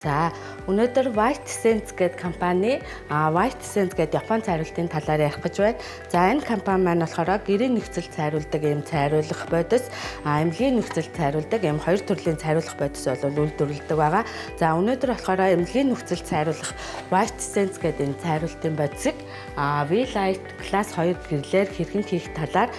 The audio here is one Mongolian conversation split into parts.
За өнөөдөр White Sense гэдэг компани White Sense гэдэг Японы цайруултын талаар ярих гэж байна. За энэ компани маань болохоор гэрээ нөхцөлд цайруулдаг ийм цайруулах бодис, эмнэлгийн нөхцөлд цайруулдаг ийм хоёр төрлийн цайруулах бодис бол үйлдвэрлэдэг байгаа. За өнөөдөр болохоор эмнэлгийн нөхцөлд цайруулах White Sense гэдэг энэ цайруултын бодисыг V-Lite Class 2 гэрлээр хэрхэн хийх талаар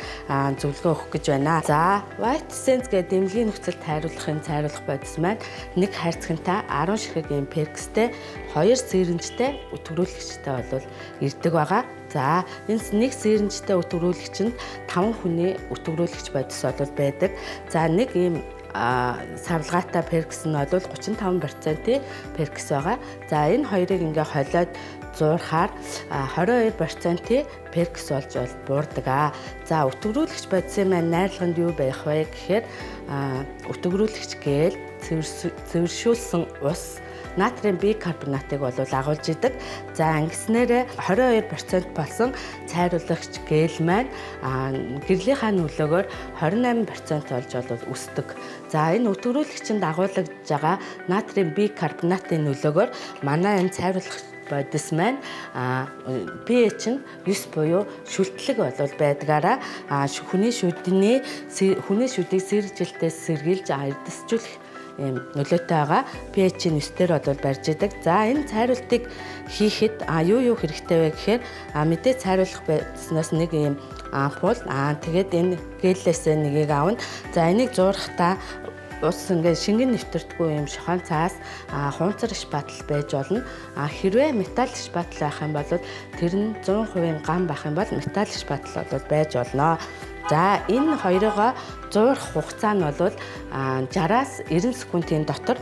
зөвлөгөө өгөх гэж байна. За White Sense гэдэг эмнэлгийн нөхцөлд цайруулахын цайруулах бодис маань нэг хайрцагтай 10 ийм перкстэй 2 сэрэнжтэй өтгөрүүлэгчтэй бол ирдэг байгаа. За энэ нэг сэрэнжтэй өтгөрүүлэгч нь 5 хүний өтгөрүүлэгч бодис бол байдаг. За нэг ийм савлгаатай перкс нь бол 35% перкс байгаа. За энэ хоёрыг ингээ холиод зуурхаар 22% перкс болж буурдаг. За өтгөрүүлэгч бодисын маань найрлаганд юу байх вэ гэхээр өтгөрүүлэгч гээл цэвэршүүлсэн ус натрийн бикарбонатыг бол агуулж идэг. За ингэснээр 22% болсон цайруулагч гэл маань гэрлийнхаа нөлөөгөөр 28% болж өсдөг. За энэ өтгөрүүлэгчинд агуулж байгаа натрийн бикарбонатын нөлөөгөөр манай энэ цайруулагч бодис маань pH нь 9 буюу шүлтлэг бол байдгаараа хүний шүднийг сэржилтээс сэргийлж эрдэсжүүлэх ийм нөлөөтэй байгаа. pH нь 9 дээр бол барьж идэг. За энэ цайруултыг хийхэд юу хэрэгтэй вэ гэхээр мэдээ цайруулах бодисноос нэг ийм ампул тэгээд энэ гелээсээ нэгийг аавна. За энийг зуурхтаа ус ингээ шингэн нэвтэрдэггүй юм шохон цаас хунцар шпатал байж болно. Хэрвээ металл шпатал байх юм бол тэр нь 100% гам байх юм бол металл шпатал бол байж болно. За энэ хоёроо зуурах хугацаа нь бол 60-аас 90 секундын дотор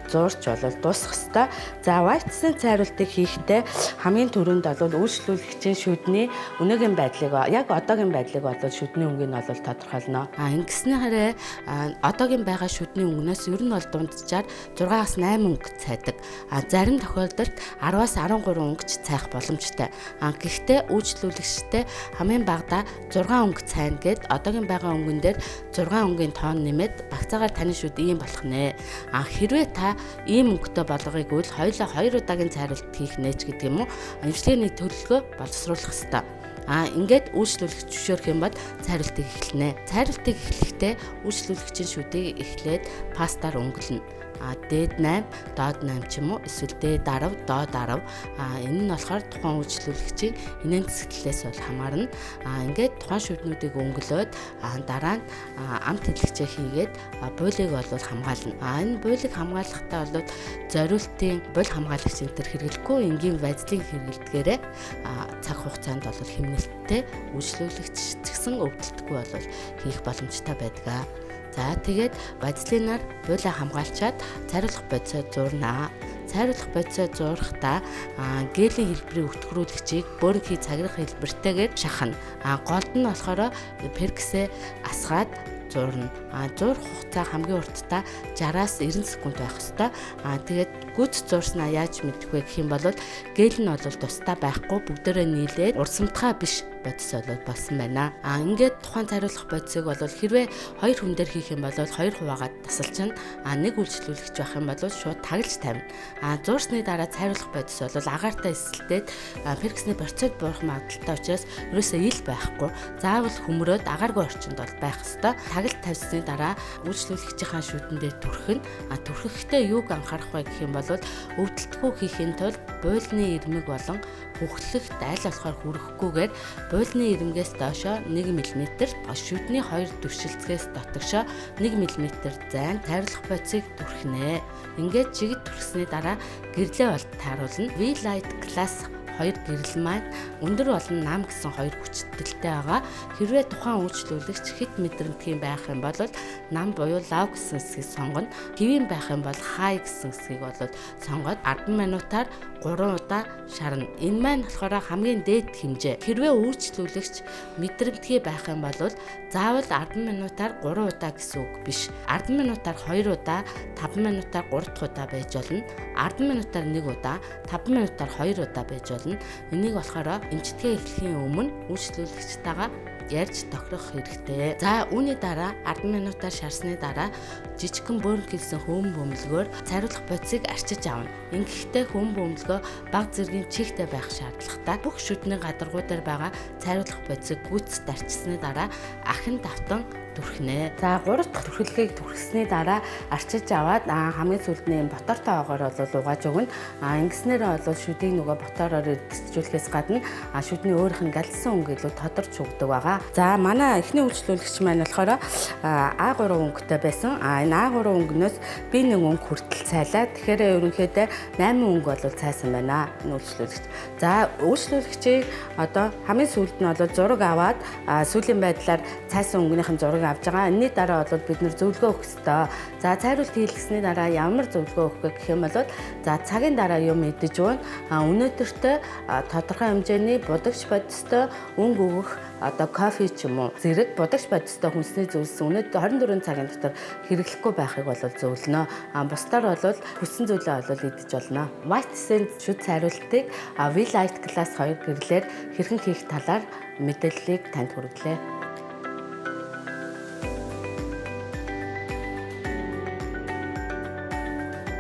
зуурч дуусах ёстой. За White Sense цайруултыг хийхдээ хамгийн түрүүнд үйлчлүүлэгчийн шүдний өнөөгийн байдлыг яг одоогийн байдлыг шүдний өнгөний тодорхойлно. Ингэснээр одоогийн байгаа шүдний өнгнөөс ер нь дунджаар 6-аас 8 өнгө цайдаг. Зарим тохиолдолд 10-аас 13 өнгөч цайх боломжтой. Гэхдээ үйлчлүүлэгчтэй хамгийн багадаа 6 өнгө цайна гэд одоогийн байгаа өнгөн дээр 6 өнгийн тоон нэмээд багцаагаар таны шүд ийм болох нэ. Хэрвээ та ийм өнгөтэй болгогийг үл хоёулаа 2 удаагийн цайруулт хийх нэж гэдэг юм уу? Эмчилгээний төлөвлөгөө боловсруулах ёстой. Ингээд үйлчлүүлэгч зөвшөөрөх юм бол цайруултыг эхэлнэ. Цайруултыг эхлэхдээ үйлчлүүлэгчийн шүдийг эхлээд пастаар өнгөлнө. Дээд 8, доод 8 ч юм уу эсвэл дээд 10, доод 10. Энэ нь болохоор тухайн үйлчлүүлэгчийн инээн цэцгэлээс хамаарна. Ингээд тухайн шүднүүдийг өнгөлөөд дараа нь амт хэлэгчээ хийгээд буулийг хамгаална. Энэ буулийг хамгаалахдаа зориултын бул хамгаалагч энэ төр хэрэглэхгүй энгийн базлын хэрэглэдгээрээ цаг хугацаанд хэмнэлттэй үйлчлүүлэгч гэсэн өвдөлтгүй хийх боломжтой байдаг. За тэгээд базлинаар буулаа хамгаалчаад цайруулах бодисоо зуурнаа. Цайруулах бодисоо зуурхдаа гелийн хэлбэрийн өтгөрүүлэгчийг бөөрийнхий цагирах хэлбэртэйгээр шахна. Голд нь болохоор перксээ асгаад зуурна. Зуурах хугацаа хамгийн уртдаа 60-аас 90 секунд байх ёстой. Тэгээд гүйц зуурснаа яаж мэдэх вэ гэх юм бол гэл нь тусдаа байхгүй бүгдээрээ нийлээд урсамтгай биш бодис болсон байна. Ингээд тухайн цайруулах бодисыг хэрвээ 2 хүн дээр хийх юм бол 2 хуваагаад тасалчна. Нэг үйлчлүүлэгч байх юм бол шууд таглаж тавина. Зуурсны дараа цайруулах бодис агаартай эсэлдээд перксний процент буурах магадaltaй учраас ерөөсөө ил байхгүй. Заавал хөмрөөд агааргүй орчинд байх ёстой. Таглаж тавьсны дараа үйлчлүүлэгчийн шүдэн дээр түрхэнэ. Түрхэхдээ юуг анхаарах вэ гэх юм бол өвдөлтгүй хийхин тулд буулны ирмэг болон хөхлөгт аль болохоор хүрэхгүйгээр буулны ирмгээс доошоо 1 мм, шүдний 2 төвшөлцгээс дотогшоо 1 мм зайн цайруулах бодисыг түрхнэ. Ингээд жигд түрхсний дараа гэрлээ тааруулна. V-Lite Class 2 гэрэл маань өндөр болон нам гэсэн 2 хүчтэй байгаа. Хэрвээ тухайн үйлчлүүлэгч хит мэдрэмтгий байх юм бол нам буюу low гэсэн хэсгийг сонгоно. Хэвийн байх юм бол high гэсэн хэсгийг сонгоод 10 минутаар 3 удаа шарна. Энэ маань болохоор хамгийн дээд хэмжээ. Хэрвээ үйлчлүүлэгч мэдрэмтгий байх юм бол заавал 10 минутаар 3 удаа гэсэн үг биш. 10 минутаар 2 удаа, 5 минутаар 3 дахь удаа байж болно. 10 минутаар 1 удаа, 5 минутаар 2 удаа байж болно. Энийг болохоор эмчилгээ эхлэхийн өмнө үйлчлүүлэгчтэйгээ ярьж тохирох хэрэгтэй. За үүний дараа 10 минутаар шарсны дараа жижигхэн бөөрнхэлсэн хөөн бөмбөлгөөр цайруулах бодисыг арчиж авна. Ингэхдээ хөөн бөмбөлгөө бага зэргийн чихтэй байх шаардлагатай. Бүх шүдний гадаргуу дээр байгаа цайруулах бодисыг гүйцэд арчсны дараа ахин давтан түрхнэ. За 3 дахь түрхлэгийг түрхсэний дараа арчиж аваад хамгийн сүүлдний ботортой оогоор бол угааж өгнө. Ингэснээр бол шүдийг нөгөө ботороор эдсжүүлэхээс гадна шүдний өөрийнх нь галзсан өнгө илүү тодорч өгдөг байгаа. За манай эхний үйлчлүүлэгч маань болохоор А3 өнгөтэй байсан. Энэ А3 өнгөнөөс B1 өнгө хүртэл цайлаа. Тэгэхээр ерөнхийдөө 8 өнгө бол цайсан байна энэ үйлчлүүлэгч. За үйлчлүүлэгчийг одоо хамгийн сүүлд нь бол зураг аваад сүүлийн байдлаар цайсан өнгөнийхэн зураг авж байгаа. Энэний дараа бол бид нэр зөвлөгөө өгөх ёстой. За цайруулт хийлгэсний дараа ямар зөвлөгөө өгөх вэ гэх юм бол за цагийн дараа юм идэж өгнө. Өнөөдөртөө тодорхой хэмжээний будагч бодистой өнгө өгөх одоо кофе ч юм уу зэрэг будагч бодистой хүнсний зүйлс өнөөдөр 24 цагийн дотор хэрэглэхгүй байхыг бол зөвлөнө. Бусдаар бол хүссэн зүйлээ бол идэж болно. White Scent шүд цайруултыг V-Light Class 2 гэрлээр хэрхэн хийх талаар мэдээллийг танд хүргэлээ.